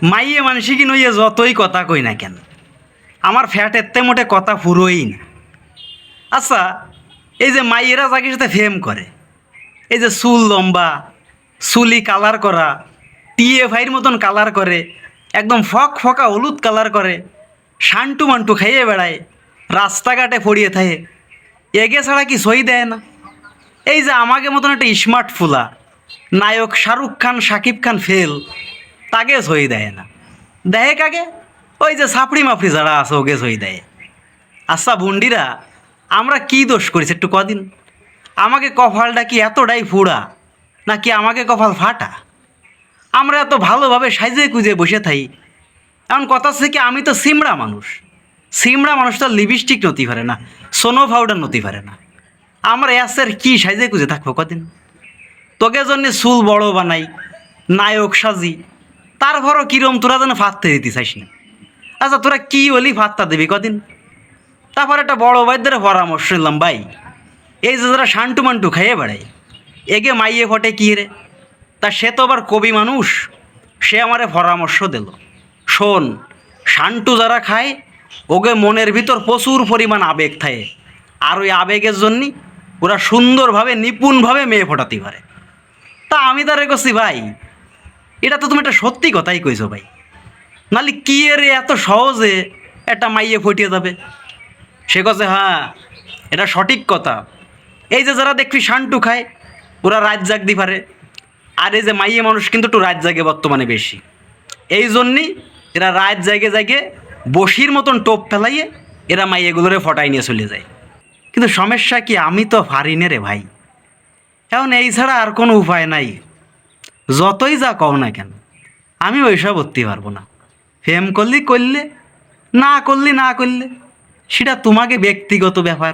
মাইয়ে মানুষই কি নইয়ে যতই কথা কই না কেন, আমার ফ্যাট এতে মোটে কথা ফুরোই না। আচ্ছা, এই যে মাইয়েরা যাকে সাথে ফেম করে, এই যে চুল লম্বা, চুলি কালার করা, টিএফআইয়ের মতন কালার করে, একদম ফক ফকা হলুদ কালার করে, শান্টু মান্টু খাইয়ে বেড়ায়, রাস্তাঘাটে পড়িয়ে থাকে, এগে ছাড়া কি সই দেয় না? এই যে আমাকে মতন একটা স্মার্ট ফুলা নায়ক শাহরুখ খান, শাকিব খান ফেল, তাকে সই দেয় না। দেয় কাকে? ওই যে সাপড়ি মাপড়ি যারা আছে ওকে সই দেয়। আচ্ছা বুন্ডিরা, আমরা কি দোষ করেছি একটু কদিন? আমাকে কপালটা কি এতটাই ফুড়া, নাকি আমাকে কপাল ফাটা? আমরা এত ভালোভাবে সাইজে কুজে বসে থাই। এমন কথা হচ্ছে কি, আমি তো সিমড়া মানুষ। সিমড়া মানুষ তো লিপস্টিক নতি পারে না, সোনো পাউডার নতি পারে না। আমরা অ্যাসের কি সাইজে কুজে থাকবো কদিন? তোকে জন্য চুল বড় বানাই, নায়ক সাজি, তারপরও কিরম তোরা যেন ফাত্তে দিতে চাইস না। আচ্ছা তোরা কি হলি ফাত্তা দিবি কদিন? তারপর একটা বড় ভাইদের পরামর্শ নিলাম, ভাই এই যে যারা শান্টু মান্টু খাইয়ে বেড়ায়, এগে মাইয়ে ফটে কি রে? তা সে তো আবার কবি মানুষ, সে আমারে পরামর্শ দিল, শোন, শান্টু যারা খায় ওকে মনের ভিতর প্রচুর পরিমাণ আবেগ থাকে, আর ওই আবেগের জন্যই ওরা সুন্দরভাবে নিপুণভাবে মেয়ে ফোটাতে পারে। তা আমি তারে করছি, ভাই এটা তো তুমি একটা সত্যি কথাই কইছো ভাই, নাহলে কি এর এত সহজে একটা মাইয়ে ফটিয়ে যাবে? সে কাছে হ্যাঁ, এটা সঠিক কথা। এই যে যারা দেখবি শান্টু খায়, ওরা রাত জাগতে পারে, আর এই যে মাইয়ে মানুষ কিন্তু একটু রাত জাগে বর্তমানে বেশি। এই জন্যই এরা রাত জাগে জাগে বসির মতন টোপ ফেলাইয়ে এরা মাইয়েগুলোরে ফটাই নিয়ে চলে যায়। কিন্তু সমস্যা কি, আমি তো পারি না রে ভাই। এখন এই ছাড়া আর কোনো উপায় নাই। যতই যা কও না কেন, আমি ওইসব করতে পারবো না। ফেম করলি করলে, না করলি না করলে, সেটা তোমাকে ব্যক্তিগত ব্যাপার।